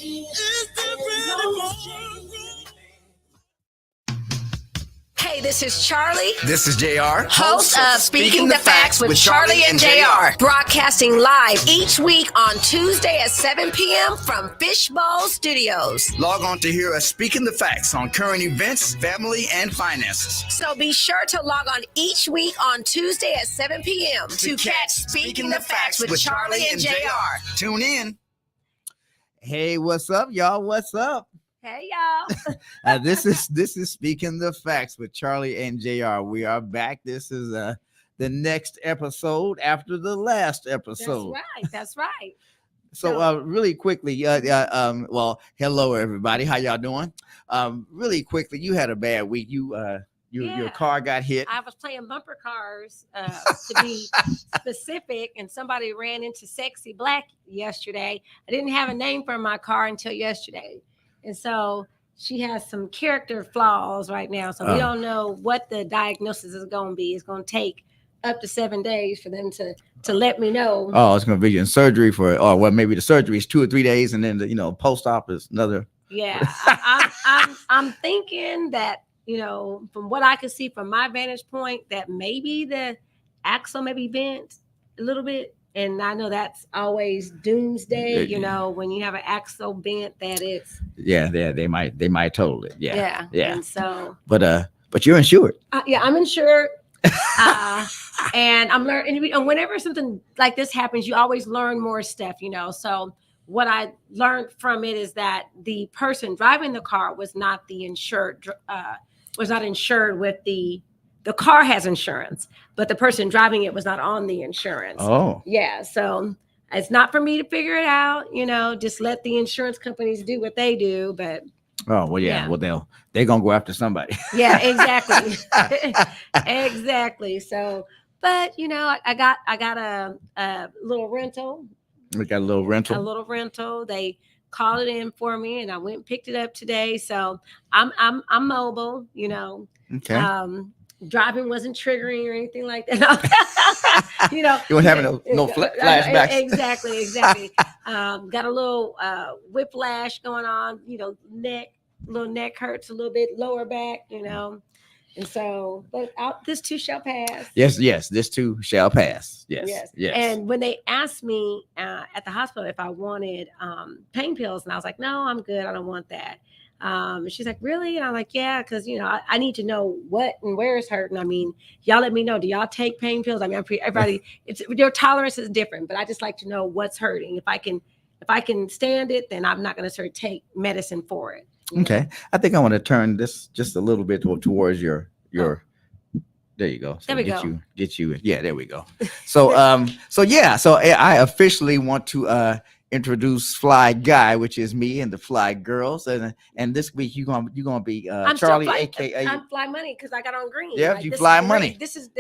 Hey, this is Charlie. This is JR. Host of Speaking the Facts with Charlie and JR. Broadcasting live each week on Tuesday at 7 p.m. from Fishbowl Studios. Log on to hear us Speaking the Facts on current events, family, and finances. So be sure to log on each week on Tuesday at 7 p.m. to catch Speaking the Facts with Charlie and JR. Tune in. Hey, what's up, y'all? What's up? Hey, y'all. This is Speaking the Facts with Charlie and JR. We are back. This is the next episode after the last episode. That's right. So really quickly, well, hello everybody. How y'all doing? Really quickly, you had a bad week. Your car got hit. I was playing bumper cars to be specific, and somebody ran into Sexy Black yesterday. I didn't have a name for my car until yesterday. And so she has some character flaws right now. So we don't know what the diagnosis is going to be. It's going to take up to 7 days for them to let me know. Oh, it's going to be in surgery maybe the surgery is 2 or 3 days, and then the post-op is another. Yeah, I'm thinking that, from what I can see from my vantage point, that maybe the axle may be bent a little bit. And I know that's always doomsday, when you have an axle bent, that it's. Yeah, they might total it. Yeah. And so. But you're insured. Yeah, I'm insured. And I'm learning. And whenever something like this happens, you always learn more stuff, So what I learned from it is that the person driving the car was not insured with the car has insurance, but the person driving it was not on the insurance. Oh. Yeah. So it's not for me to figure it out, just let the insurance companies do what they do. But oh, well, yeah. Well, they're going to go after somebody. Yeah, exactly. Exactly. So, but I got a little rental. We got a little rental. A little rental. They called it in for me, and I went and picked it up today. So I'm mobile, Okay. Driving wasn't triggering or anything like that. You weren't having no flashbacks. Exactly. Got a little whiplash going on. Little neck hurts a little bit, lower back. And so, but this too shall pass. Yes, this too shall pass. Yes. And when they asked me at the hospital if I wanted pain pills, and I was like, no, I'm good. I don't want that. She's like, really? And I'm like, yeah, because I need to know what and where it's hurting. I mean, y'all let me know. Do y'all take pain pills? I mean, everybody, your tolerance is different, but I just like to know what's hurting. If I can stand it, then I'm not going to take medicine for it. Okay, I think I want to turn this just a little bit towards your. There you go. So there we go. Get you. Yeah, there we go. So I officially want to introduce Fly Guy, which is me, and the Fly Girls, and this week you're gonna be Charlie, aka I'm Fly Money, because I got on green. Yeah, you Fly Money. This is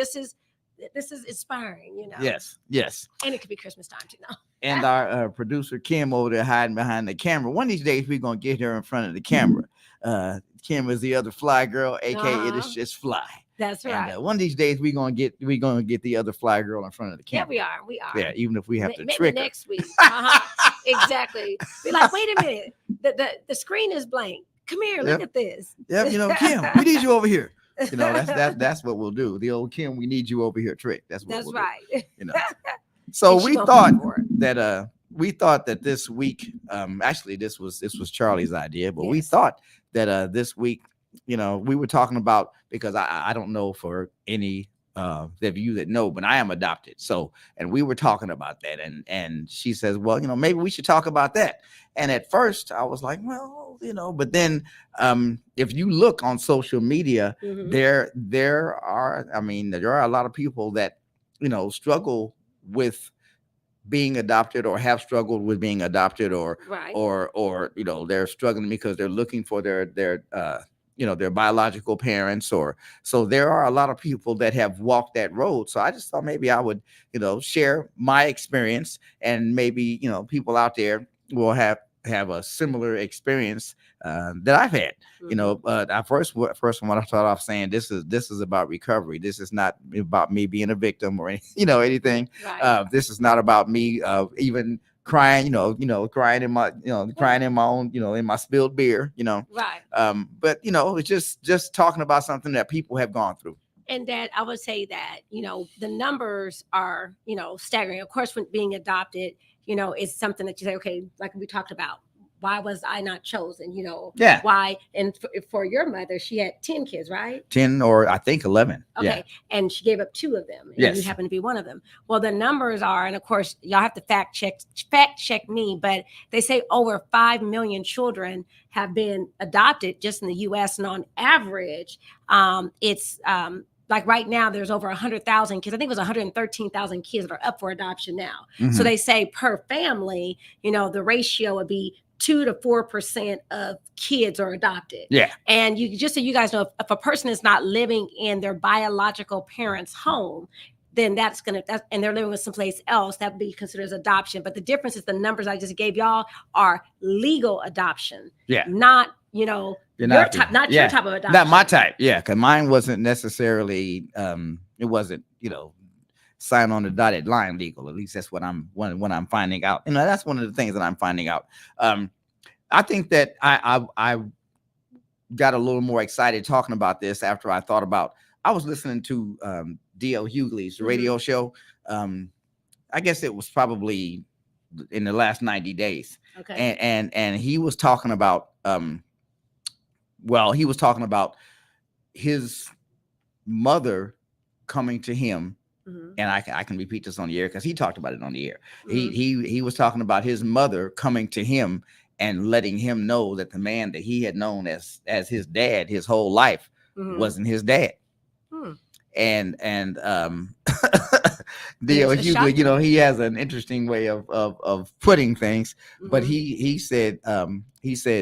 inspiring, Yes, and it could be Christmas time too now. And our producer Kim over there hiding behind the camera. One of these days we're gonna get her in front of the camera. Kim is the other Fly Girl, aka it is just Fly. That's right. And one of these days we're gonna get the other Fly Girl in front of the camera. Yeah, we are. Yeah, even if we have to maybe trick next week. Exactly. Be like, wait a minute, the screen is blank. Come here, look at this. Yeah, Kim, we need you over here. That's what we'll do. The old Kim, we need you over here trick. That's we'll right. Do, So we thought that this week, actually this was Charlie's idea, but we thought that this week, we were talking about, because I don't know for any of you that know, but I am adopted. So, and we were talking about that, and she says, well, maybe we should talk about that. And at first I was like, well, but then if you look on social media, there are a lot of people that, struggle with being adopted, or have struggled with being adopted, or they're struggling because they're looking for their biological parents, so there are a lot of people that have walked that road. So I just thought maybe I would, share my experience, and maybe, people out there will have a similar experience that I've had. I first when I started off saying this is about recovery. This is not about me being a victim or anything. Right. This is not about me even crying, crying in my, crying in my own, in my spilled beer, Right. But it's just talking about something that people have gone through. And that I would say that, the numbers are, staggering. Of course, when being adopted, is something that you say, okay, like we talked about, why was I not chosen? Yeah. Why? And for your mother, she had 10 kids, right? 10 or I think 11. Okay. Yeah. And she gave up 2 of them. And Yes. you happen to be one of them. Well, the numbers are, and of course, y'all have to fact check me, but they say over 5 million children have been adopted just in the US. And on average, it's like right now, there's over 100,000 kids. I think it was 113,000 kids that are up for adoption now. Mm-hmm. So they say per family, the ratio would be 2 to 4% of kids are adopted. Yeah. And just so you guys know, if a person is not living in their biological parents' home, then and they're living with someplace else, that would be considered as adoption. But the difference is the numbers I just gave y'all are legal adoption. Yeah. Not, your type, not your type of adoption. Not my type. Yeah. Because mine wasn't necessarily, it wasn't, sign on the dotted line legal. At least that's what I'm finding out. That's one of the things that I'm finding out. I think that I got a little more excited talking about this after I was listening to D.L. Hughley's radio show. I guess it was probably in the last 90 days. Okay. And he was talking about he was talking about his mother coming to him. Mm-hmm. And I can repeat this on the air because he talked about it on the air. Mm-hmm. He was talking about his mother coming to him and letting him know that the man that he had known as his dad his whole life wasn't his dad. And D.L. Hughley, he has an interesting way of putting things, but he said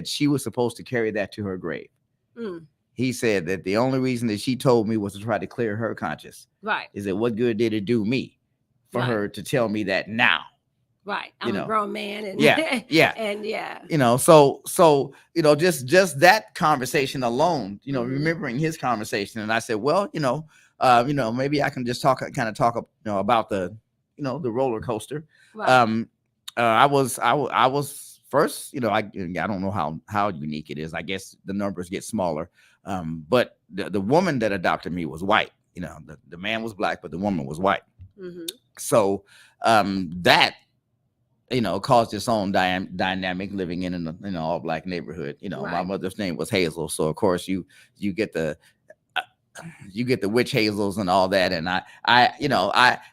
she was supposed to carry that to her grave. He said that the only reason that she told me was to try to clear her conscience. Right. Is that what good did it do me for her to tell me that now? Right. I'm a grown man. And yeah. And yeah. So just that conversation alone, remembering his conversation. And I said, well, maybe I can just talk about the roller coaster. Right. I was first, I don't know how unique it is. I guess the numbers get smaller. But the woman that adopted me was white. The man was black, but the woman was white. Mm-hmm. So that caused its own dynamic living in an all black neighborhood. Right. My mother's name was Hazel, so of course you get the witch hazels and all that. And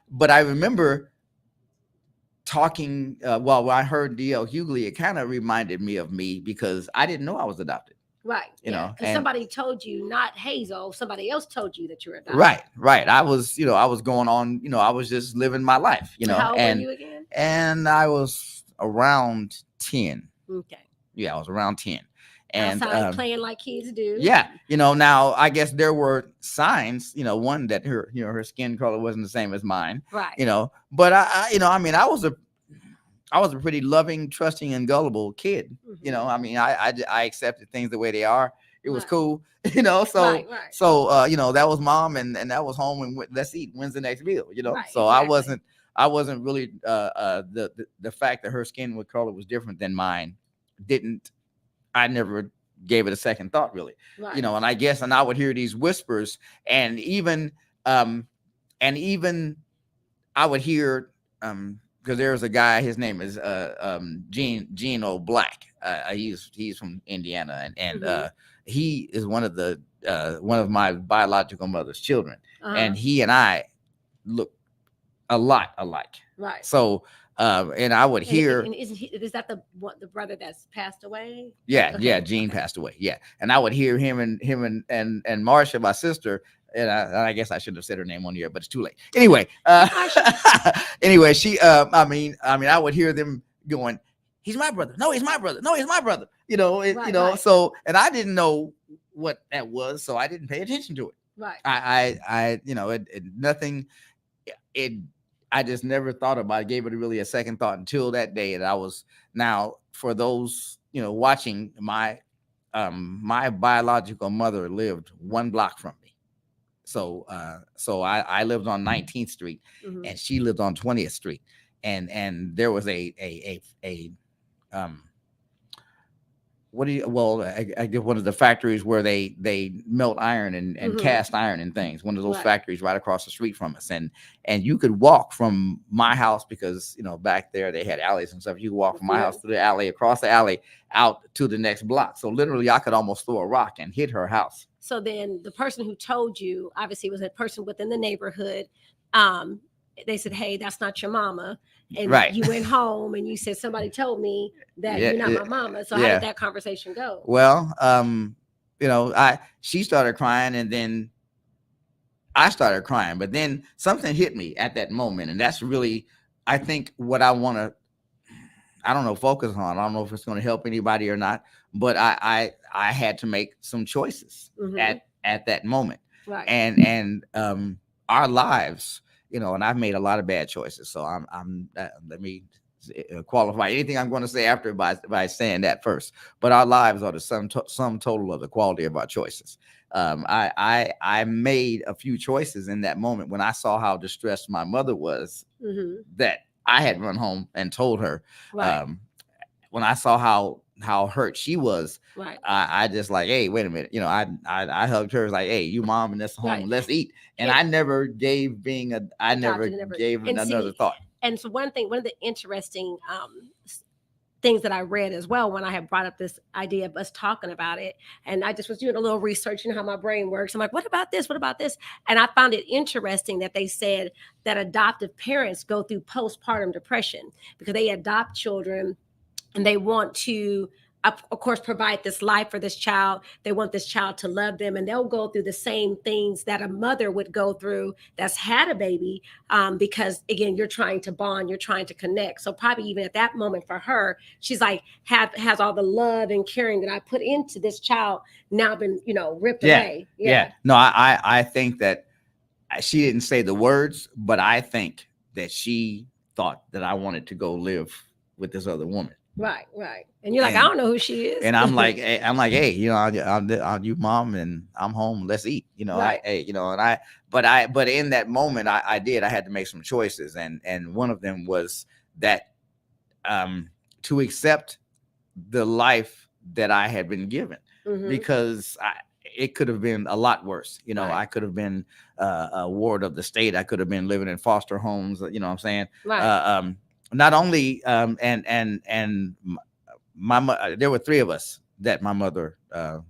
but I remember talking while I heard D.L. Hughley, it kind of reminded me of me because I didn't know I was adopted. Right. Because somebody told you, not Hazel, somebody else told you that you're adopted. Right. I was going on, I was just living my life, How old were you again? And I was around 10. Okay. Yeah, I was around 10. And playing like kids do. Yeah. Now I guess there were signs, one that her skin color wasn't the same as mine. Right. But I was a pretty loving, trusting, and gullible kid. Mm-hmm. I accepted things the way they are. It was cool, so, that was mom and that was home and let's eat. When's the next meal, Right, so exactly. I wasn't really, the fact that her skin color was different than mine I never gave it a second thought really, right. And I guess, and I would hear these whispers and even I would hear, because there's a guy, his name is Gene Black. He's from Indiana, and mm-hmm. He is one of my biological mother's children, and he and I look a lot alike. Right. So, and I would hear. And is that the brother that's passed away? Yeah, okay. Yeah. Gene passed away. Yeah, and I would hear him and Marsha, my sister. And I guess I shouldn't have said her name on the air, but it's too late. Anyway, she, I would hear them going, "He's my brother. No, he's my brother. No, he's my brother." Right. So, and I didn't know what that was, so I didn't pay attention to it. Right. Nothing. I just never thought about it. Gave it really a second thought until that day. And I was now for those, watching my biological mother lived 1 block from me. So I lived on 19th Street, mm-hmm. and she lived on 20th Street. and there was a what do you I did one of the factories where they melt iron and cast iron and things, one of those factories right across the street from us, and you could walk from my house, because back there they had alleys and stuff. You could walk from my house through the alley, across the alley, out to the next block. So literally I could almost throw a rock and hit her house. So then the person who told you obviously was a person within the neighborhood. They said, hey, that's not your mama. And you went home and you said, somebody told me that you're not my mama. So how did that conversation go? Well, she started crying, and then I started crying, but then something hit me at that moment. And that's really, I think, what I want to, I don't know, focus on. I don't know if it's going to help anybody or not, but I had to make some choices at that moment. Right. And our lives, and I've made a lot of bad choices. So let me qualify anything I'm going to say after by saying that first. But our lives are the sum total of the quality of our choices. I made a few choices in that moment when I saw how distressed my mother was, that I had run home and told her. When I saw how hurt she was, I just like, hey, wait a minute, I hugged her, like, hey, you mom, and let's home, let's eat. And I never gave another thought. And so one of the interesting things that I read as well when I had brought up this idea of us talking about it, and I just was doing a little research, how my brain works. I'm like, what about this? What about this? And I found it interesting that they said that adoptive parents go through postpartum depression because they adopt children and they want to, of course, provide this life for this child. They want this child to love them, and they'll go through the same things that a mother would go through that's had a baby, because again, you're trying to bond, you're trying to connect. So probably even at that moment for her, she's like, has all the love and caring that I put into this child now been, ripped away. Yeah. No, I think that she didn't say the words, but I think that she thought that I wanted to go live with this other woman. Right. And you're like, I don't know who she is. And I'm like, hey, I'll you mom, and I'm home. Let's eat. But in that moment, I had to make some choices, and one of them was that to accept the life that I had been given, because it could have been a lot worse. I could have been a ward of the state. I could have been living in foster homes. You know what I'm saying? Right. Not only there were three of us that my mother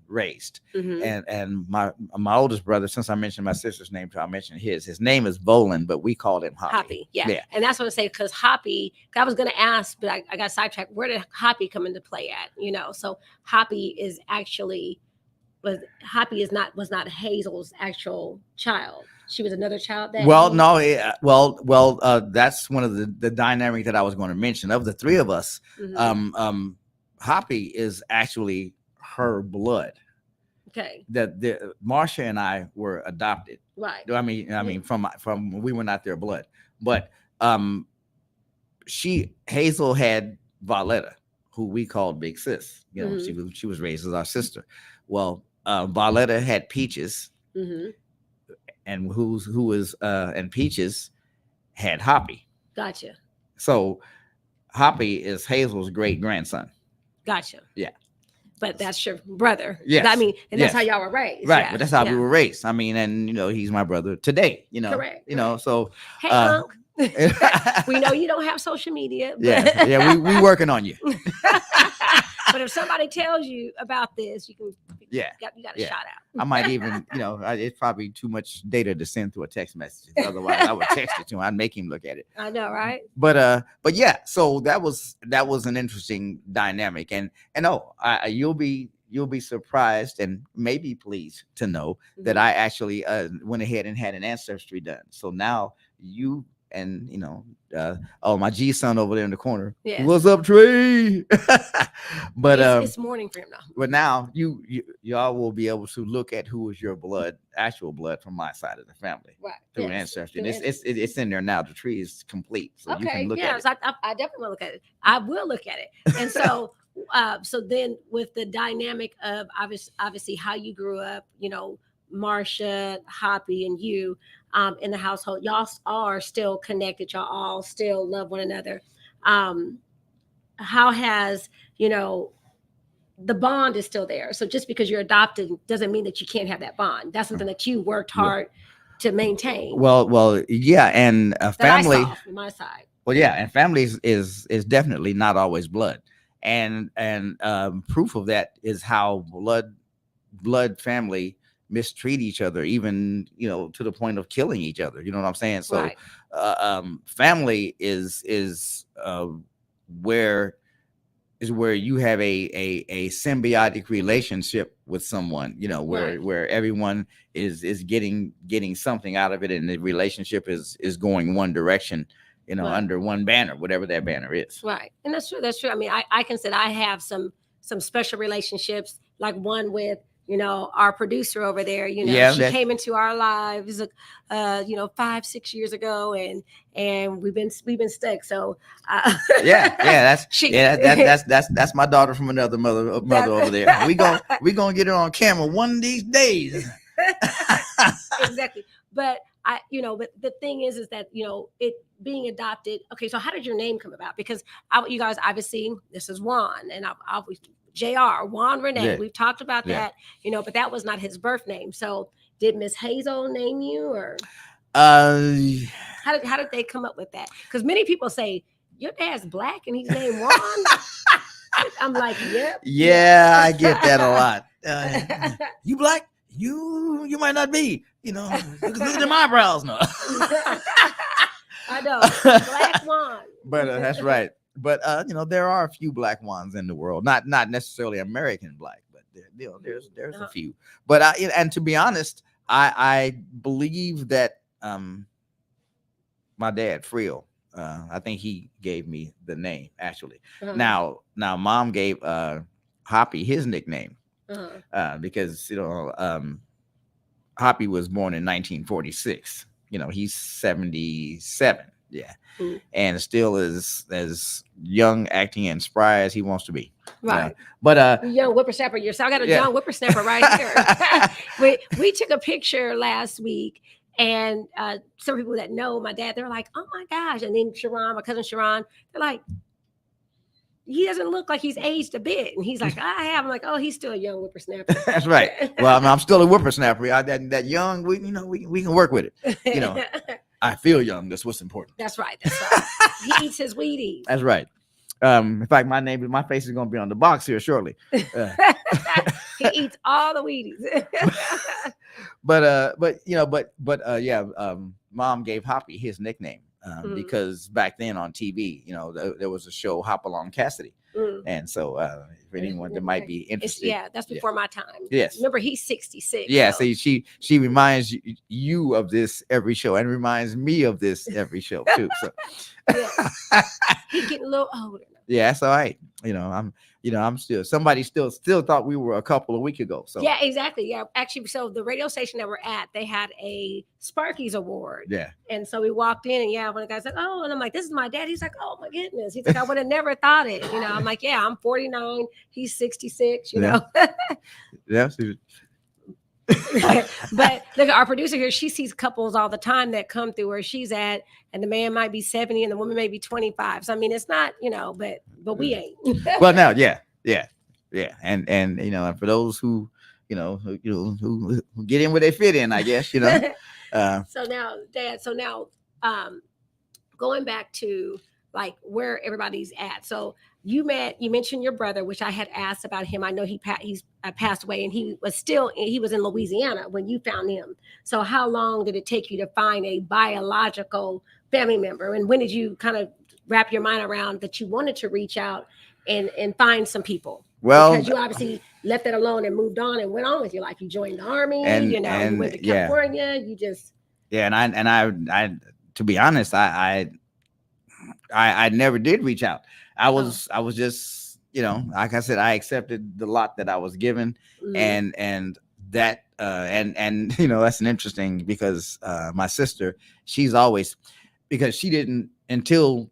raised, and my oldest brother, since I mentioned my sister's name, I'll mention his name is Boland, but we called him Hoppy. Yeah. And that's what I say, because Hoppy, I was going to ask, but I got sidetracked. Where did Hoppy come into play at? So Hoppy was not Hazel's actual child. She was another child. That's one of the dynamic that I was going to mention. Of the three of us, Hoppy is actually her blood. Okay. The Marcia and I were adopted. Right. I mean, from we were not their blood, but Hazel had Violetta, who we called Big Sis. She was raised as our sister. Well, Violetta had Peaches. And and Peaches had Hoppy. Gotcha. So Hoppy is Hazel's great grandson. Gotcha. Yeah. But that's your brother. Yes. That's how y'all were raised. Right. Yeah. But that's how we were raised. And he's my brother today. Correct. So hey, Unc. We know you don't have social media. But we working on you. But if somebody tells you about this, you can. You got a shout out. I might even, it's probably too much data to send through a text message. Otherwise, I would text it to him. I'd make him look at it. I know, right? But yeah. So that was an interesting dynamic, and you'll be surprised and maybe pleased to know that I actually went ahead and had an ancestry done. So now you. And my G son over there in the corner. Yeah. What's up, Trey? But it's morning for him now. But now y'all will be able to look at who is your actual blood from my side of the family, right? Through ancestry. And it's in there now. The tree is complete, so you can look at it. So I definitely will look at it. I will look at it. And so, so then with the dynamic of obviously how you grew up, Marcia, Hoppy, and you, in the household. Y'all are still connected. Y'all all still love one another. How has, the bond is still there. So just because you're adopted doesn't mean that you can't have that bond. That's something that you worked hard to maintain. Well, yeah, and family. I saw from my side. Well, yeah, and family is definitely not always blood, and proof of that is how blood family mistreat each other, even to the point of killing each other. You know what I'm saying? So, family is where you have a symbiotic relationship with someone, where everyone is getting something out of it, and the relationship is going one direction, under one banner, whatever that banner is. Right. And that's true. I mean, I can say I have some special relationships, like one with, our producer over there. She came into our lives 5-6 years ago, and we've been stuck. So that's my daughter from another mother over there. We gonna get her on camera one of these days. Exactly. But but the thing is that it being adopted. Okay, so how did your name come about? Because you guys, obviously, this is Juan, and I've JR, Juan Rene. Yeah. We've talked about that, but that was not his birth name. So did Miss Hazel name you, or how did they come up with that? Because many people say your dad's black and he's named Juan. I'm like, yep. Yeah, I get that a lot. You black? You might not be. Look at them eyebrows now. I know, black Juan. But that's right. But there are a few black ones in the world, not necessarily American black, but there's a few. But and to be honest, I believe that my dad Friel, I think he gave me the name actually. Now Mom gave Hoppy his nickname because Hoppy was born in 1946. He's 77. Yeah. And still is as young, acting, and spry as he wants to be. Right. But young whippersnapper. So I got a young whippersnapper right here. we took a picture last week, and some people that know my dad, they're like, "Oh my gosh!" And then Sharon, my cousin Sharon, they're like, "He doesn't look like he's aged a bit." And he's like, "I have." I'm like, "Oh, he's still a young whippersnapper." That's right. Well, I'm still a whippersnapper. That young, we can work with it. I feel young. That's what's important. That's right. He eats his Wheaties. That's right. In fact, my face is going to be on the box here shortly. He eats all the Wheaties. Mom gave Hoppy his nickname because back then on TV, there was a show Hop Along Cassidy. And so for anyone that might be interested, that's before my time. Yes, remember he's 66. Yeah, so she reminds you of this every show, and reminds me of this every show too. So he's getting a little older. Yeah, that's all right. I'm still, somebody still thought we were a couple of weeks ago. So yeah, exactly. Yeah, actually, so the radio station that we're at, they had a Sparky's Award. Yeah, and so we walked in, and one of the guys like, "Oh," and I'm like, "This is my dad." He's like, "Oh my goodness." He's like, "I would have never thought it." I'm like, "Yeah, I'm 49. He's 66. Yeah. Yeah. But look, our producer here, she sees couples all the time that come through where she's at, and the man might be 70 and the woman may be 25. So I mean, it's not, but we ain't. Well, now, yeah, and for those who who get in where they fit in, I guess. So now, Dad. So now, going back to like where everybody's at. So you mentioned your brother, which I had asked about him. I know he's passed away, and he was in Louisiana when you found him. So how long did it take you to find a biological family member? And when did you kind of wrap your mind around that you wanted to reach out and find some people? Well, because you obviously left that alone and moved on and went on with your life. You joined the army, and you went to California. You just and I to be honest, I never did reach out. I was just, like I said, I accepted the lot that I was given, and that and that's an interesting, because my sister, she's always, because she didn't, until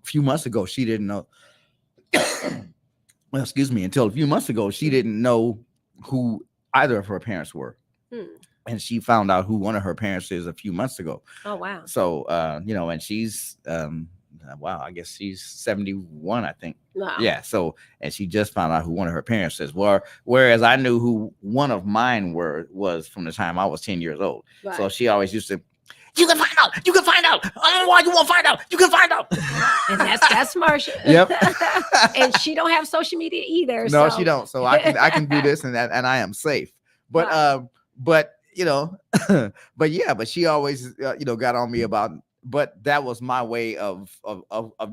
a few months ago, she didn't know. Well, excuse me, until a few months ago, she didn't know who either of her parents were. and she found out who one of her parents is a few months ago. Oh wow. So and she's wow, I guess she's 71, I think. Wow. Yeah. So, and she just found out who one of her parents is. Whereas I knew who one of mine was from the time I was 10 years old. Right. So she always used to, you can find out. You can find out. I don't know why you won't find out. You can find out. And that's Marsha. Yep. And she don't have social media either. No, so. she don't. So I can do this and that, and I am safe. But Right. but but she always got on me about. But that was my way of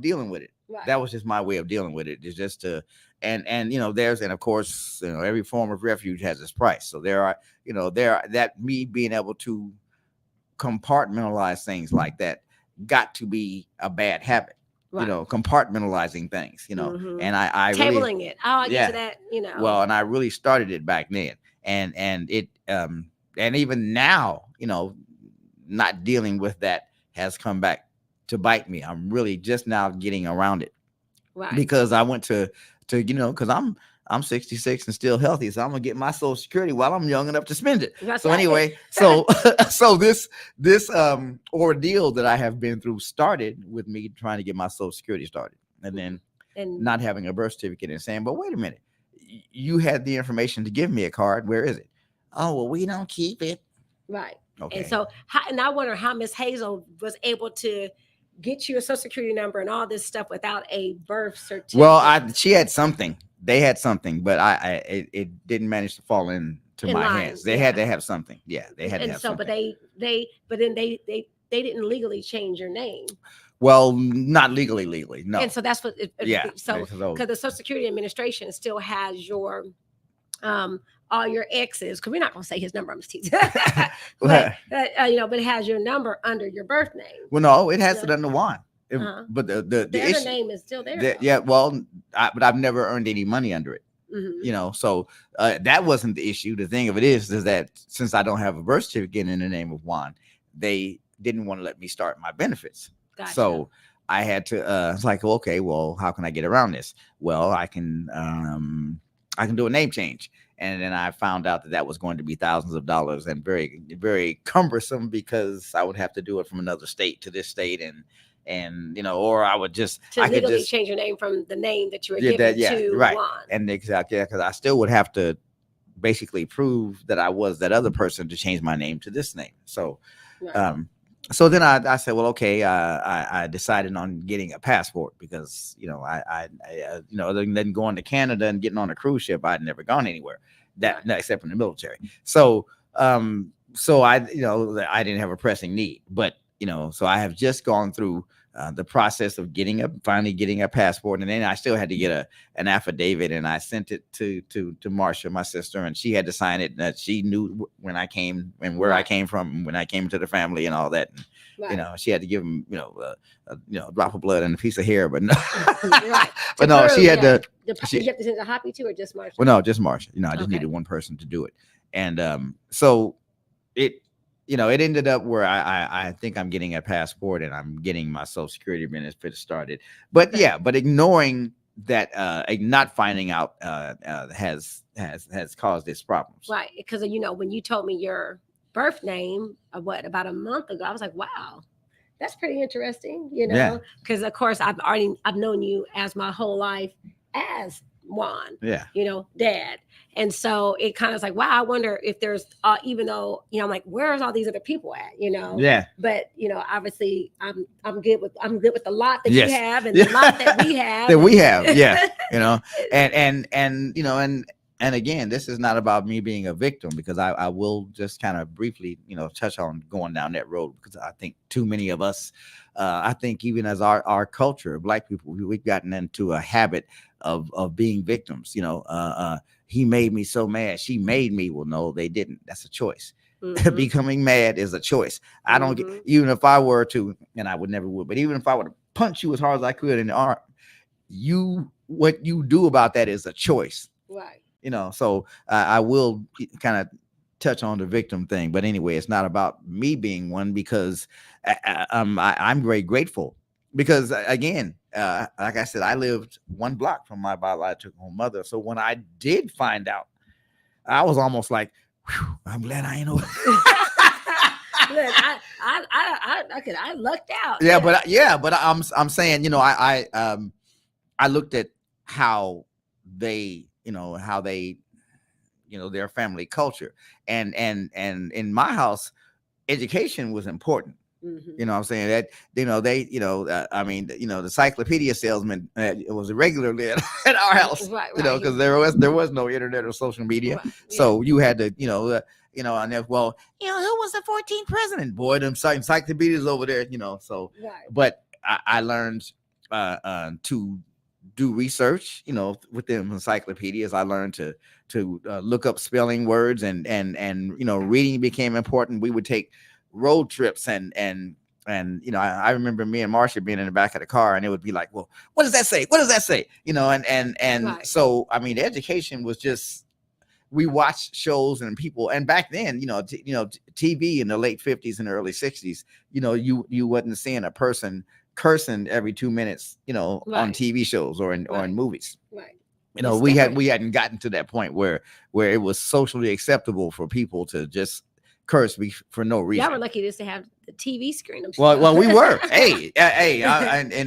dealing with it. Right. That was just my way of dealing with it. It's just to and of course every form of refuge has its price. So there are that me being able to compartmentalize things like that got to be a bad habit. Right. Compartmentalizing things. Mm-hmm. And I tabling really, it. Oh, I get to that. Well, and I really started it back then, and it and even now, not dealing with that has come back to bite me. I'm really just now getting around it. Right. Because I went to because I'm 66 and still healthy, so I'm gonna get my Social Security while I'm young enough to spend it. That's so right. Anyway, so this ordeal that I have been through started with me trying to get my Social Security started, and then not having a birth certificate and saying, but wait a minute, you had the information to give me a card. Where is it? Oh, well, we don't keep it. Right. Okay. And so, and I wonder how Miss Hazel was able to get you a Social Security number and all this stuff without a birth certificate. Well, she had something. They had something, but it didn't manage to fall into my hands. They had to have something. Yeah, they had to have something. But then they didn't legally change your name. Well, not legally, no. And so that's what. So because the Social Security Administration still has your all your exes, because we're not going to say his number, I'm just teasing. but it has your number under your birth name. Well, no, it has it under Juan. But the issue, name is still there. But I've never earned any money under it. Mm-hmm. So that wasn't the issue. The thing of it is that since I don't have a birth certificate in the name of Juan, they didn't want to let me start my benefits. Gotcha. So I had to. It's like, okay, well, how can I get around this? Well, I can do a name change. And then I found out that was going to be thousands of dollars and very, very cumbersome, because I would have to do it from another state to this state, and or I would just legally change your name from the name that you were given to right. Juan. And exactly, because I still would have to basically prove that I was that other person to change my name to this name. So, right. So then I said, well, okay, I decided on getting a passport, because I other than going to Canada and getting on a cruise ship, I'd never gone anywhere except in the military. So I didn't have a pressing need, but so I have just gone through the process of finally getting a passport, and then I still had to get an affidavit, and I sent it to Marsha, my sister, and she had to sign it, that she knew when I came and where I came from when I came to the family and all that. And, she had to give them a drop of blood and a piece of hair, but no, right. But no, she had to. You have to send a copy to, or just Marsha? Well, no, just Marsha. I just needed one person to do it, and so it. It ended up where I think I'm getting a passport and I'm getting my Social Security benefits started. But but ignoring that, not finding out has caused these problems. Right, because when you told me your birth name, about a month ago, I was like, wow, that's pretty interesting. Because of course I've known you as my whole life as Juan. Yeah. Dad. And so it kind of is like, wow, I wonder if there's even though I'm like, where's all these other people at? Yeah. But obviously I'm good with the lot that you have and the lot that we have. Yeah. And again, this is not about me being a victim, because I will just kind of briefly touch on going down that road, because I think too many of us, I think even as our culture, Black people, we've gotten into a habit of being victims. He made me so mad. She made me. Well, no, they didn't. That's a choice. Mm-hmm. Becoming mad is a choice. I don't get, even if I were to, and I would never would, but even if I were to punch you as hard as I could in the arm, what you do about that is a choice. Right. So I will kind of touch on the victim thing, but anyway, it's not about me being one, because I'm very grateful, because again, like I said, I lived one block from my biological mother. So when I did find out, I was almost like, I'm glad I ain't know. Look, I lucked out. But I'm saying, I looked at how they, their family culture, and in my house, education was important. Mm-hmm. You know what I'm saying? That, the encyclopedia salesman, it was regularly at our house, right. Because there was no internet or social media. Right, yeah. So you had to, and then, who was the 14th president? Boy, them encyclopedias over there, so, right. But I learned to do research, with them encyclopedias. I learned to look up spelling words, and reading became important. We would take road trips, and I remember me and Marcia being in the back of the car, and it would be like, well, what does that say? What does that say? Right. So, the education was just, we watched shows and people, and back then, TV in the late 50s and early 60s, you wasn't seeing a person cursing every 2 minutes, Right. on TV shows or in movies. Right. We hadn't gotten to that point where it was socially acceptable for people to just curse for no reason. Y'all were lucky just to have the TV screen. Well, we were. In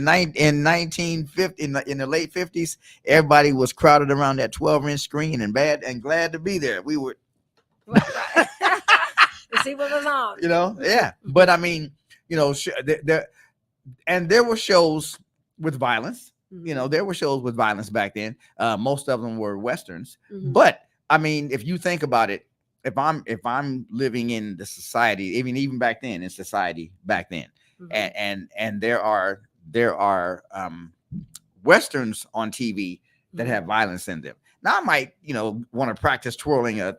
1950, in the late 50s, everybody was crowded around that 12-inch screen and glad to be there. We were. Right. To see what was on. Yeah. But there were shows with violence. Mm-hmm. There were shows with violence back then. Most of them were Westerns. Mm-hmm. But if you think about it, if I'm living in the society, even back then, in society back then, mm-hmm. and there are Westerns on TV that have violence in them. Now I might, want to practice twirling a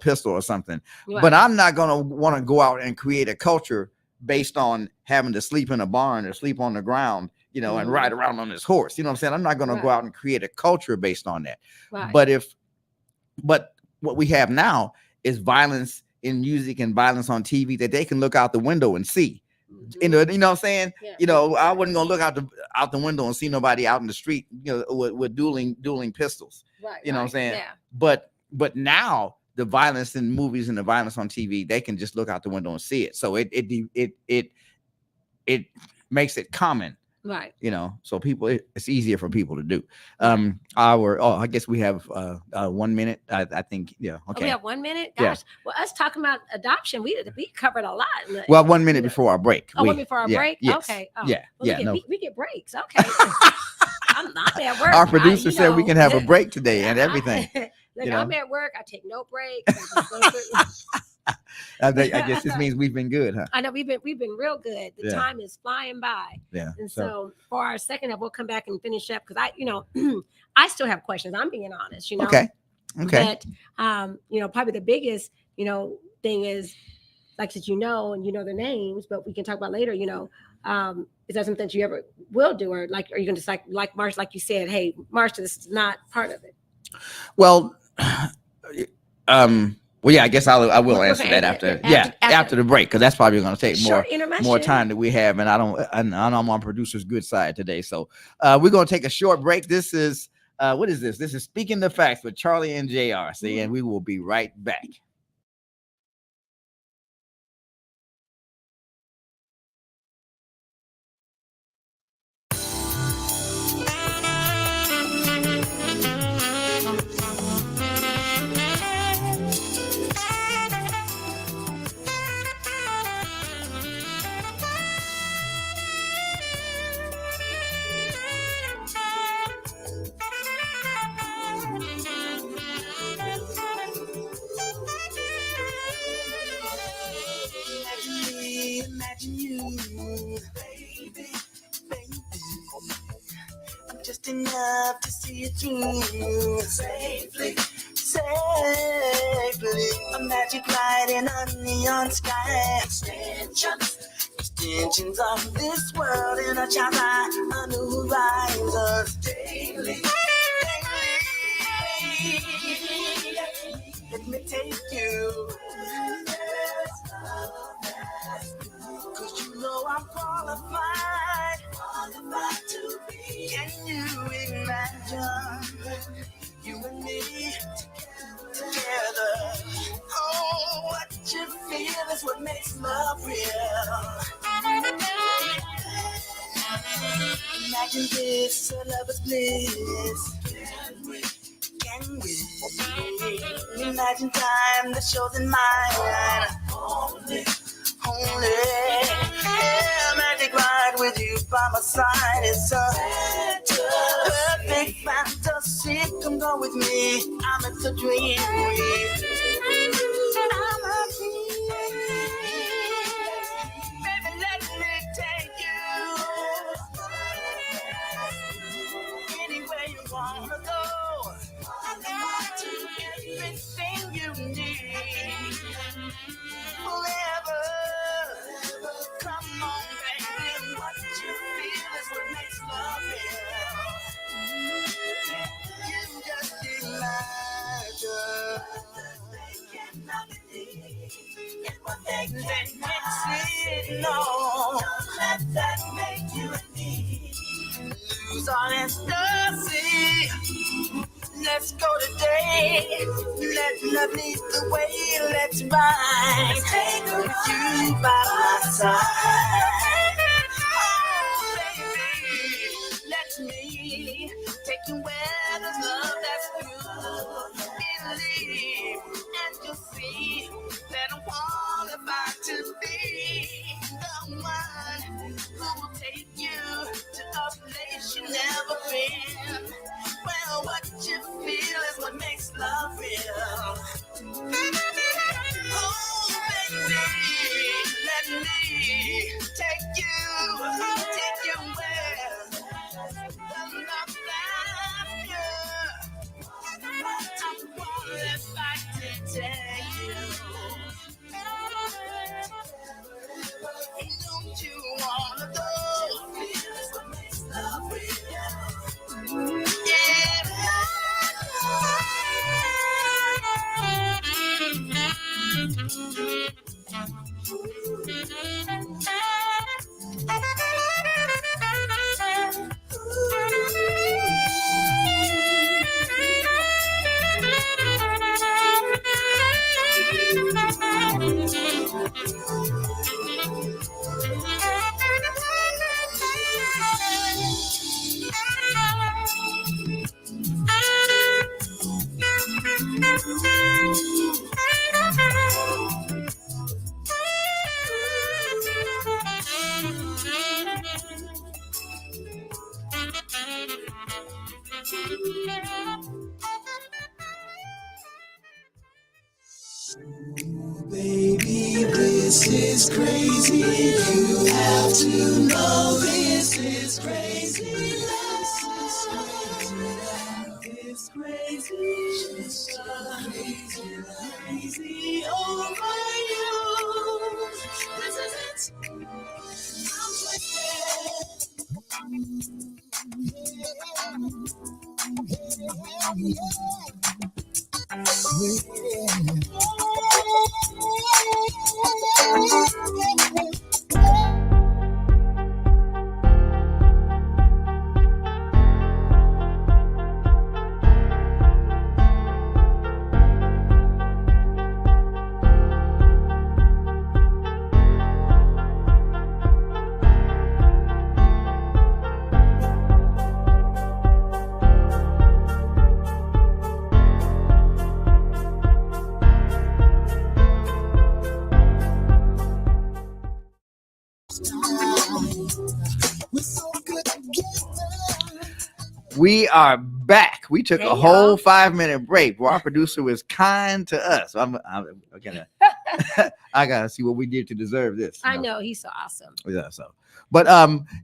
pistol or something, right. But I'm not going to want to go out and create a culture based on having to sleep in a barn or sleep on the ground, mm-hmm. and ride around on this horse. You know what I'm saying? I'm not going to go out and create a culture based on that. Right. But what we have now is violence in music and violence on TV that they can look out the window and see. Mm-hmm. You know what I'm saying? Yeah. I wasn't gonna look out the window and see nobody out in the street, with dueling pistols. Right. You know what I'm saying? Yeah. But now the violence in movies and the violence on TV, they can just look out the window and see it. So it makes it common. Right. So it's easier for people to do. I guess we have 1 minute. I think, yeah. Okay. Oh, we have 1 minute. Gosh. Yeah. Well, us talking about adoption, we covered a lot. Well, 1 minute before our break. One before our break. Yes, okay. Oh. Yeah. Well, we get breaks. Okay. I'm at work. Our producer said we can have a break today and everything. I'm at work. I take no breaks. I guess this means we've been good, huh? I know we've been real good. The time is flying by. Yeah. And so for our second half, we'll come back and finish up because I still have questions. I'm being honest, Okay. But probably the biggest, thing is, like, since and their names, but we can talk about later, is that something that you ever will do, or like, are you gonna just like Marsha, like you said, hey, Marsha, this is not part of it? Well, well, yeah, I guess I will answer that after the break, because that's probably going to take more time that we have, and I'm on producer's good side today. So we're going to take a short break. This is what is this? This is Speaking the Facts with Charlie and JR. See, and we will be right back. Imagine you, baby. I'm just enough to see it through safely. A magic light in a neon sky. Extensions of this world in a child's eye. A new horizons daily. Let me take you. Cause I'm qualified to be. Can you imagine you and me together? Oh, Imagine this, a lover's bliss. Can we? Imagine time that shows in mine. Only. Yeah, magic ride with you by my side. It's a perfect fantasy. Come go with me. I'm in the dream. I'm a baby, let me take you anywhere you wanna go. Everything you need forever. Come on, baby, what you feel is what makes love real. You just imagine. What they can't see, no. Don't let that make you and me lose our ecstasy. Let's go today. Let love lead the way. Let's ride. With you by my side. Oh, baby, let me take you where there's love that's pure. Believe, and you'll see that I'm qualified to be the one who will take you to a place you never been. Well, what you feel is what makes love real. Oh, baby, let me take you where the love that's pure. I'm qualified to take you. Don't you wanna go? Feel is what makes love real. Baby, this is crazy. You have to know this is crazy. This is crazy. It's crazy. Just crazy, crazy over you. This is it. I'm We are back. We took a whole 5-minute break. Well, our producer was kind to us. I'm gonna I gotta see what we did to deserve this. I know he's so awesome. Yeah, so but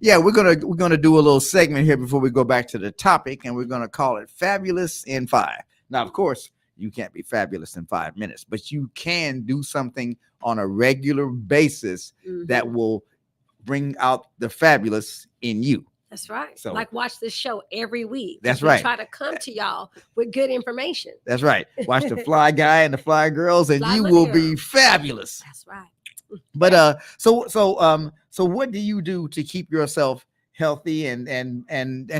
yeah, we're gonna do a little segment here before we go back to the topic, and we're gonna call it Fabulous in 5. Now, of course, you can't be fabulous in 5 minutes, but you can do something on a regular basis that will bring out the fabulous in you. That's right. So, like watch this show every week. That's right. Try to come to y'all with good information. That's right. Watch the fly guy and the fly girls, and you will be fabulous. That's right. But so what do you do to keep yourself healthy and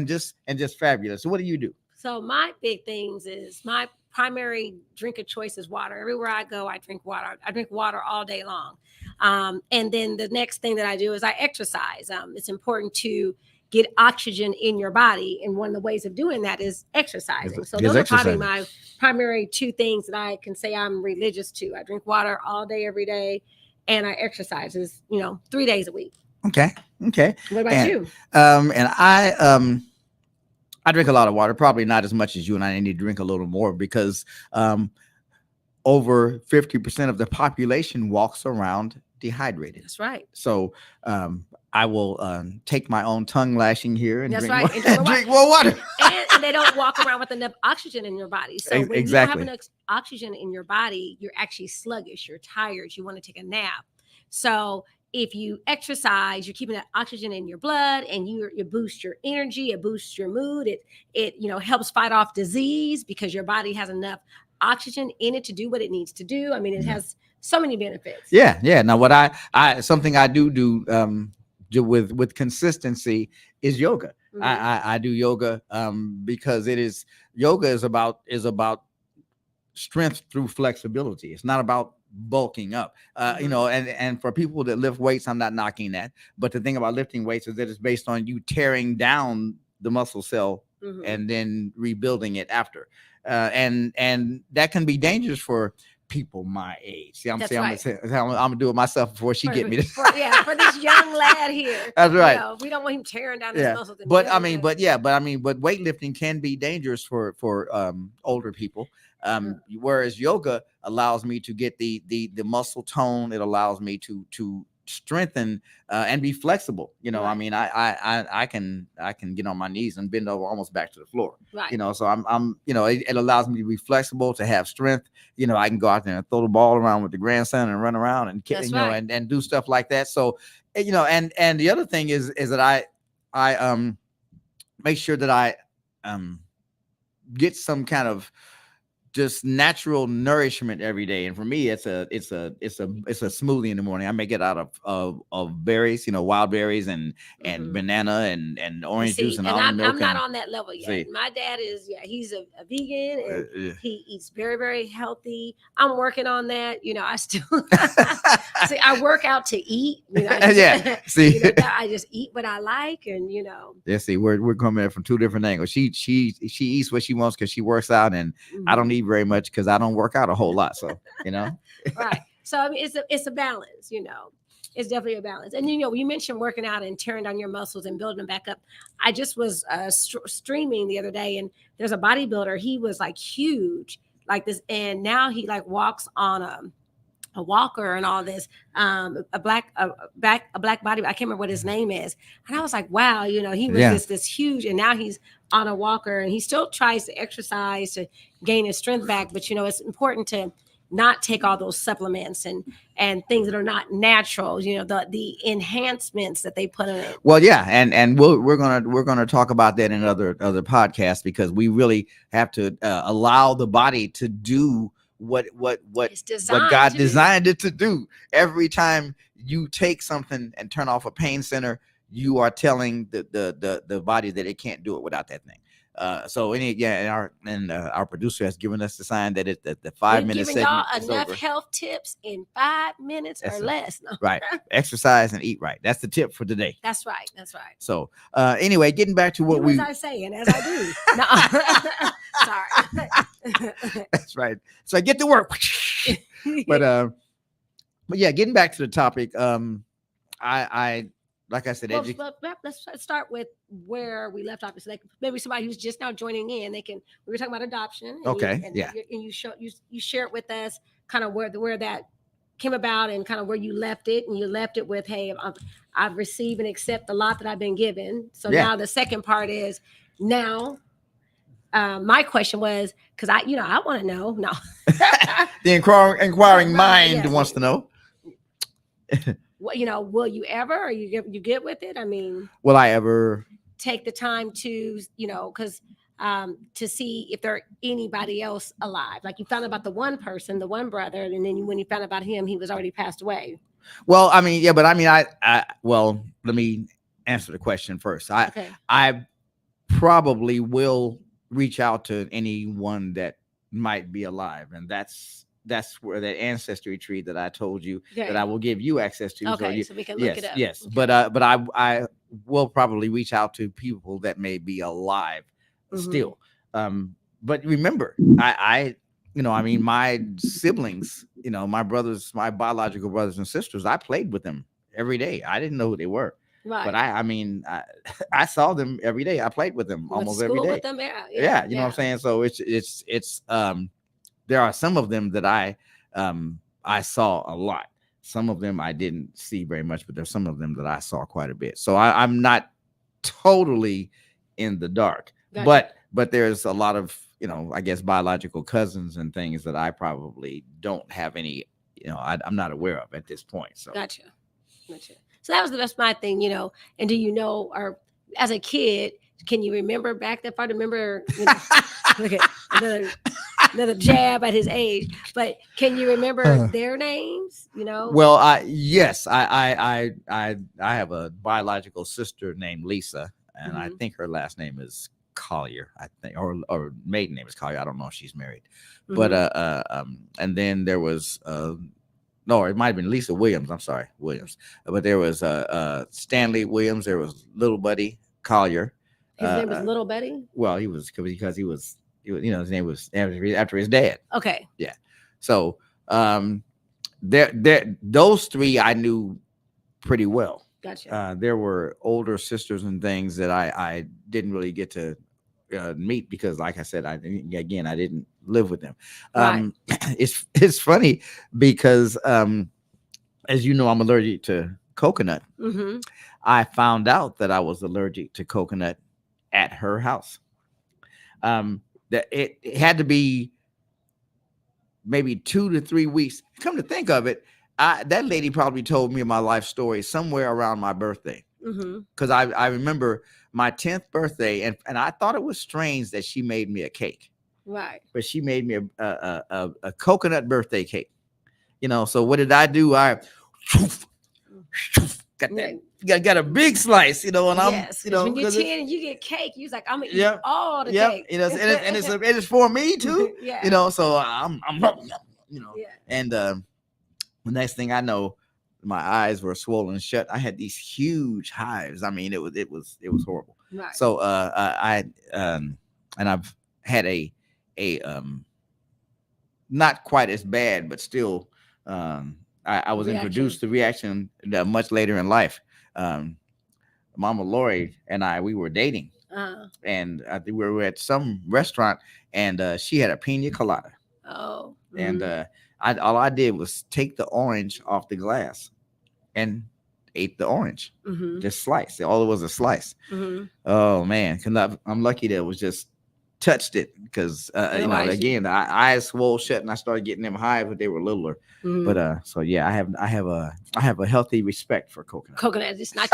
just fabulous? So what do you do? So my big things is my primary drink of choice is water. Everywhere I go, I drink water. I drink water all day long. And then the next thing that I do is I exercise. It's important to get oxygen in your body. And one of the ways of doing that is exercising. So those are probably my primary two things that I can say I'm religious to. I drink water all day, every day, and I exercise, 3 days a week. Okay. What about you? And I drink a lot of water, probably not as much as you, and I need to drink a little more because over 50% of the population walks around dehydrated. That's right. So I will take my own tongue lashing here and That's drink, right. more, drink more water. And they don't walk around with enough oxygen in your body. So when you don't have enough oxygen in your body, you're actually sluggish. You're tired. You want to take a nap. So if you exercise, you're keeping that oxygen in your blood, and you boost your energy. It boosts your mood. It helps fight off disease because your body has enough oxygen in it to do what it needs to do. I mean, it has so many benefits. Yeah. Now, what I something I do with consistency is yoga. Mm-hmm. I do yoga because yoga is about strength through flexibility. It's not about bulking up, and for people that lift weights, I'm not knocking that. But the thing about lifting weights is that it's based on you tearing down the muscle cell and then rebuilding it after. And that can be dangerous for people my age. See, I'm gonna do it myself before she get me this. For this young lad here. That's right. We don't want him tearing down his muscles. But weightlifting can be dangerous for older people. Whereas yoga allows me to get the muscle tone. It allows me to strengthen and be flexible. Right. I mean, I can get on my knees and bend over almost back to the floor. Right. So I'm it allows me to be flexible, to have strength. I can go out there and throw the ball around with the grandson and run around and and do stuff like that. So and the other thing is that I make sure that I get some kind of just natural nourishment every day. And for me, it's a smoothie in the morning. I make it out of berries, wild berries and banana and orange juice and almond milk. I'm not on that level yet. My dad is, he's a vegan and he eats very, very healthy. I'm working on that. I still see, I work out to eat. I just eat what I like, and Yeah, see, we're coming from two different angles. She eats what she wants because she works out, and I don't eat very much because I don't work out a whole lot. So right. So I mean, it's a balance. It's definitely a balance. And you mentioned working out and tearing down your muscles and building them back up. I just was streaming the other day, and there's a bodybuilder. He was like huge, like this, and now he like walks on a walker and all this, a black body. I can't remember what his name is. And I was like, wow, he was this huge, and now he's on a walker, and he still tries to exercise to gain his strength back. But it's important to not take all those supplements and things that are not natural, the enhancements that they put in it. Well, yeah. And we're going to talk about that in other podcasts, because we really have to allow the body to do what God designed it to do. Every time you take something and turn off a pain center, you are telling the body that it can't do it without that thing. Our producer has given us the sign that the 5-minute segment y'all is enough over. Health tips in 5 minutes or less. No. Right. Exercise and eat right. That's the tip for today. That's right. So anyway, getting back to what as I say and as I do. No. Sorry. That's right. So I get to work. But yeah, getting back to the topic, I like I said, let's start with where we left off. So maybe somebody who's just now joining in, we were talking about adoption. And you share it with us kind of where that came about and kind of where you left it. And you left it with, hey, I've received and accept the lot that I've been given. So now the second part is now. My question was, because I want to know. No, the inquiring mind wants to know. Will you ever, or you get with it? I mean, will I ever take the time to, because to see if there anybody else alive? Like you found out about the one person, the one brother, and then when you found out about him, he was already passed away. Well, I mean, but I mean, well, let me answer the question first. I probably will reach out to anyone that might be alive, and that's where that ancestry tree that I told you that I will give you access to. Okay, so we can look it up. Yes, okay. but I we'll probably reach out to people that may be alive still. But remember, I I mean, my siblings, my brothers, my biological brothers and sisters, I played with them every day. I didn't know who they were. Right. But I mean, I saw them every day. I played with them almost every day. With them, yeah, you know what I'm saying? So it's there are some of them that I saw a lot. Some of them I didn't see very much, but there's some of them that I saw quite a bit. So I'm not totally in the dark. Gotcha. But there's a lot of, I guess biological cousins and things that I probably don't have any, I'm not aware of at this point. So gotcha. So that's my thing, and do you know, or as a kid, can you remember back that far? Remember, look at another jab at his age, but can you remember their names? Well, yes, I have a biological sister named Lisa, and I think her last name is Collier, I think, or maiden name is Collier. I don't know if she's married, but and then there was no, it might have been Lisa Williams. I'm sorry, Williams. But there was Stanley Williams. There was Little Buddy Collier. His name was Little Buddy. Well, he was because he was his name was after his dad. Okay. Yeah. So those three I knew pretty well. Gotcha. There were older sisters and things that I didn't really get to meet because, like I said, I didn't live with them. Right. It's funny because as you know, I'm allergic to coconut. I found out that I was allergic to coconut at her house. That it had to be maybe 2 to 3 weeks. Come to think of it, that lady probably told me my life story somewhere around my birthday. Because I remember my 10th birthday, and I thought it was strange that she made me a cake. Right. But she made me a coconut birthday cake. So what did I do? I got a big slice, and I'm when you're 10 and you get cake, you're like, I'm gonna eat all the cake. And it's for me too. So I'm and the next thing I know, my eyes were swollen shut. I had these huge hives. I mean, it was horrible. Right. So and I've had a not quite as bad, but still I was introduced to reaction much later in life. Mama Lori and we were dating, and I think we were at some restaurant, and she had a pina colada. Oh. And all I did was take the orange off the glass and ate the orange, just slice. All it was a slice. Oh man, I'm lucky that it was just touched it because again the eyes swole shut and I started getting them high, but they were littler. But so yeah, I have a healthy respect for coconut. Coconut, it's not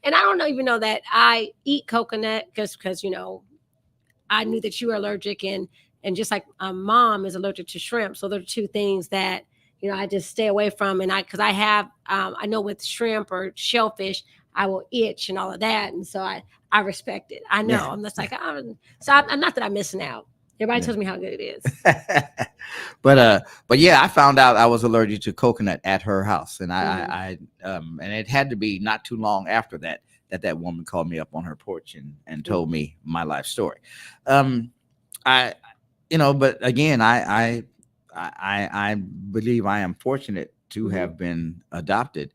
and I don't even know that I eat coconut because I knew that you were allergic and just like mom is allergic to shrimp, so there are two things that I just stay away from. And because I have I know with shrimp or shellfish I will itch and all of that, and so I respect it. I know. Yeah. I'm just like, I'm not that I'm missing out. Everybody tells me how good it is. But yeah, I found out I was allergic to coconut at her house, and I and it had to be not too long after that woman called me up on her porch and told me my life story. But again, I believe I am fortunate to have been adopted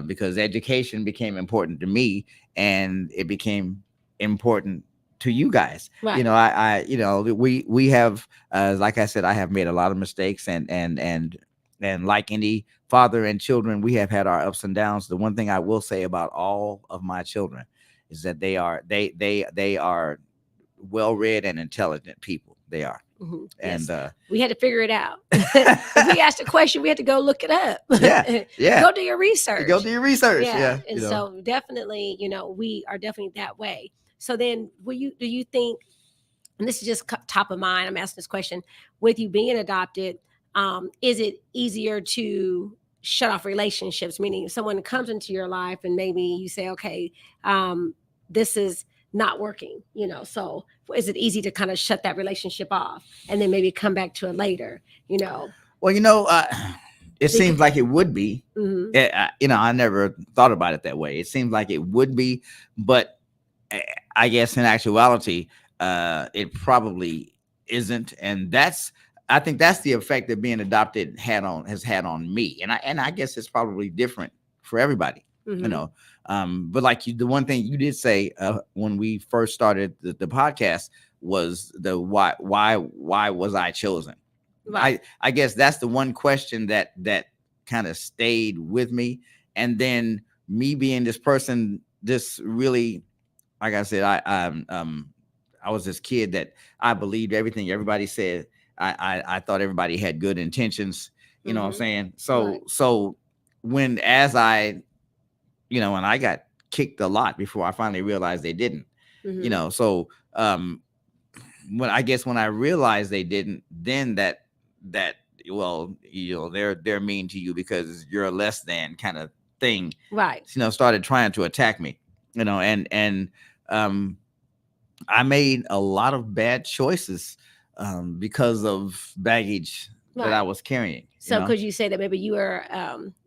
because education became important to me, and it became important to you guys. Right. We have, like I said, I have made a lot of mistakes, and like any father and children, we have had our ups and downs. The one thing I will say about all of my children is that they are well-read and intelligent people. They are. And we had to figure it out. If we asked a question, we had to go look it up. Yeah. Go do your research. Yeah. And so definitely, we are definitely that way. So then do you think, and this is just top of mind, I'm asking this question, with you being adopted, is it easier to shut off relationships? Meaning if someone comes into your life and maybe you say, okay, this is not working, so is it easy to kind of shut that relationship off and then maybe come back to it later? Well, It seems like it would be. Mm-hmm. I never thought about it that way. It seems like it would be, but I guess in actuality, it probably isn't. And I think that's the effect that being adopted has had on me. And I guess it's probably different for everybody, Mm-hmm. but like the one thing you did say when we first started the podcast was the why was I chosen? Right. I guess that's the one question that kind of stayed with me. And then me being this person, this really, like I said, I was this kid that I believed everything everybody said. I thought everybody had good intentions. You know what I'm saying? So when as I, and I got kicked a lot before I finally realized they didn't. Mm-hmm. So when I realized they didn't, then that well, they're mean to you because you're a less than kind of thing, right? Started trying to attack me, and I made a lot of bad choices because of baggage that I was carrying. So could you say that maybe you were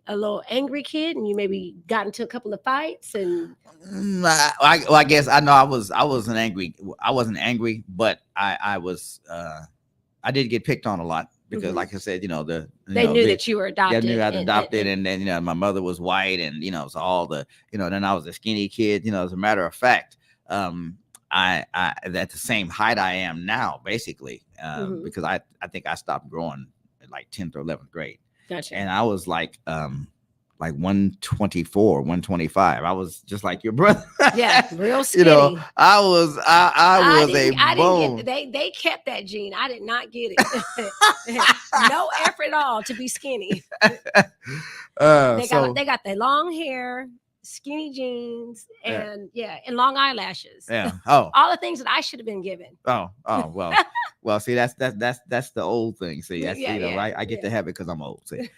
a little angry kid and you maybe got into a couple of fights and I guess I know I wasn't angry. I wasn't angry, but I was I did get picked on a lot because like I said, they knew that you were adopted. They knew I was adopted and then my mother was white and so all the then I was a skinny kid, as a matter of fact, I at the same height I am now, basically, because I think I stopped growing at like 10th or 11th grade. Gotcha. And I was like 124, 125. I was just like your brother. Yeah, real skinny. I was a bone. They kept that gene. I did not get it. No effort at all to be skinny. They got the long hair, skinny jeans, and and long eyelashes. Yeah. Oh, all the things that I should have been given. Oh well. Well, see, that's the old thing. See, that's I get to have it because I'm old. See,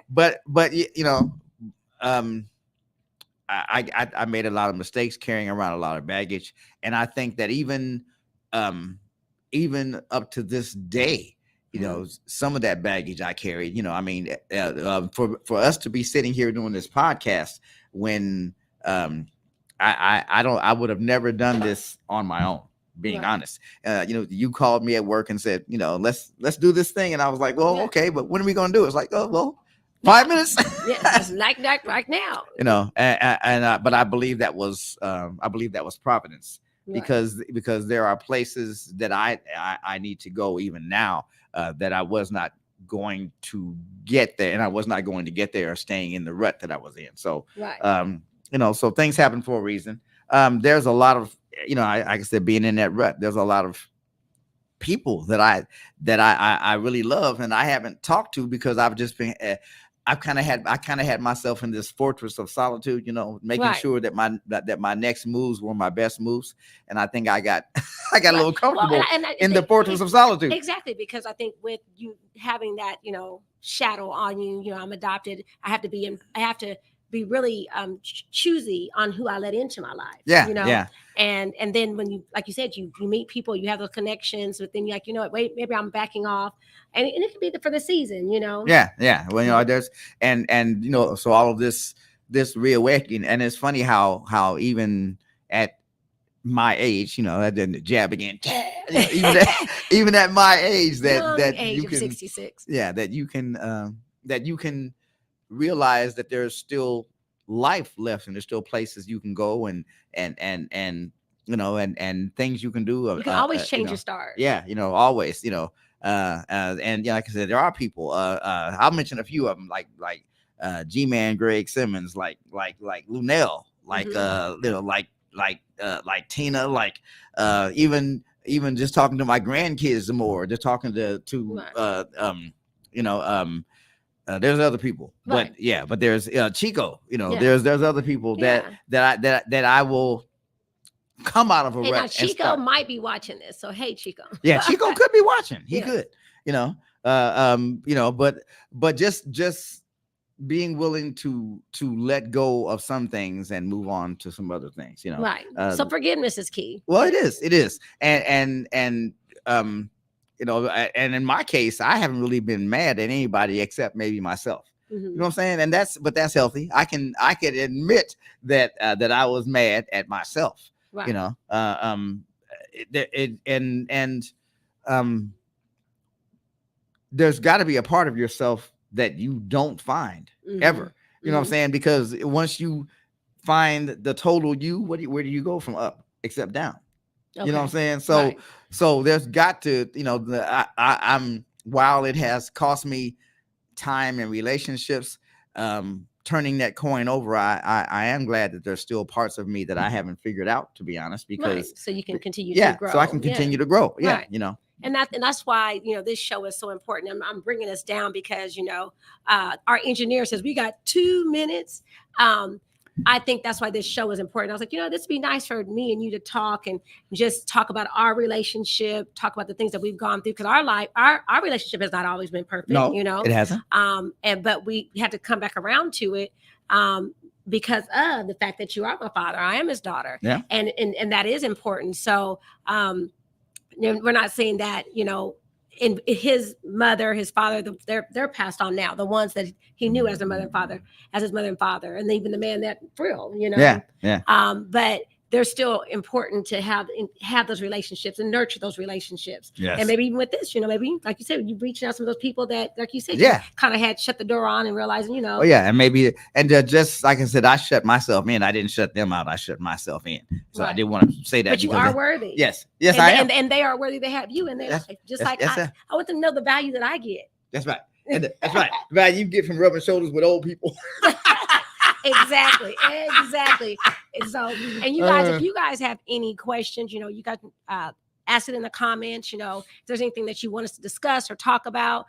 but I made a lot of mistakes carrying around a lot of baggage, and I think that even up to this day, some of that baggage I carried. For us to be sitting here doing this podcast when I would have never done this on my own. Being honest, you called me at work and said, let's do this thing, and I was like, well, okay, but when are we going to do it? It's like, oh, well, 5 minutes. It's like right now. But I believe that was providence, because there are places that I need to go even now that I was not going to get there, and I was not going to get there staying in the rut that I was in. So, so things happen for a reason. There's a lot of, like I said, being in that rut, there's a lot of people that I really love and I haven't talked to because I've just been, I kind of had myself in this fortress of solitude, making sure that my next moves were my best moves. And I think I got a little comfortable in the fortress of solitude. Exactly. Because I think with you having that, shadow on you, I'm adopted. I have to be really choosy on who I let into my life. Yeah. And then when you, like you said, you meet people, you have those connections, but then you're like, what, wait, maybe I'm backing off. And it could be for the season, Yeah. Well, there's and so all of this reawakening, and it's funny how even at my age, that didn't jab again. Even at my age, that you can 66. Yeah, that you can realize that there's still life left and there's still places you can go and things you can do. You can always change your start. Yeah, always, and like I said, there are people. I'll mention a few of them, like G-Man, Greg Simmons, like Lunel, like like Tina, like even just talking to my grandkids more, just talking to there's other people, but there's Chico, there's other people that I will come out of a rut. Now Chico might be watching this, so hey, Chico. Yeah, Chico could be watching. He could, but just being willing to let go of some things and move on to some other things, Right. So forgiveness is key. Well, it is, and and in my case, I haven't really been mad at anybody except maybe myself. Mm-hmm. You know what I'm saying? And that's healthy. I can admit that I was mad at myself. Right. You know, there's got to be a part of yourself that you don't find ever. You know what I'm saying? Because once you find the total you, where do you go from up except down? Okay. You know what I'm saying? So right. So there's got to, I'm while it has cost me time and relationships, turning that coin over, I am glad that there's still parts of me that I haven't figured out, to be honest, because right. So you can continue to grow. So I can continue to grow. Yeah. Right. And that's why, this show is so important. I'm bringing us down because, our engineer says we got 2 minutes. I think that's why this show is important. I was like, this would be nice for me and you to talk and just talk about our relationship, talk about the things that we've gone through. Because our relationship has not always been perfect. No, it hasn't. But we had to come back around to it. Because of the fact that you are my father, I am his daughter. Yeah. And that is important. So, we're not saying that, in his mother, his father, they're passed on now. The ones that he knew as their mother and father, as his mother and father, and even the man that for real, Yeah. But they're still important to have those relationships and nurture those relationships. Yes. And maybe even with this, maybe like you said, you reaching out to some of those people that, like you said, you kind of had shut the door on and realizing, Oh yeah, and maybe just like I said, I shut myself in. I didn't shut them out. I shut myself in. So I did want to say that. But you are worthy. Yes, I am. And they are worthy. They have you in their life. Just like I want them to know the value that I get. That's right. And that's right. The value you get from rubbing shoulders with old people. Exactly. And so, and you guys, if you guys have any questions, you guys ask it in the comments. If there's anything that you want us to discuss or talk about,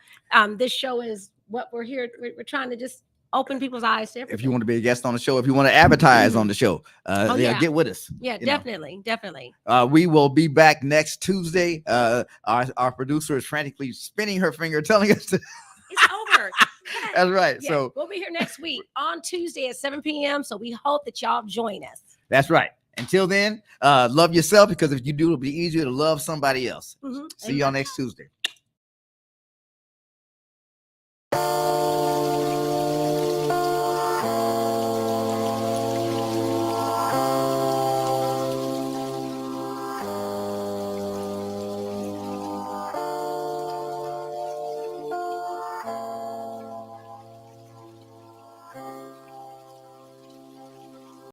this show is what we're here. We're trying to just open people's eyes to everything. If you want to be a guest on the show, if you want to advertise on the show, get with us. Yeah, definitely. We will be back next Tuesday. Our producer is frantically spinning her finger, telling us to. It's over. That's right. Yeah, so we'll be here next week on Tuesday at 7 p.m. So we hope that y'all join us. That's right. Until then, love yourself, because if you do, it'll be easier to love somebody else. See y'all next Tuesday.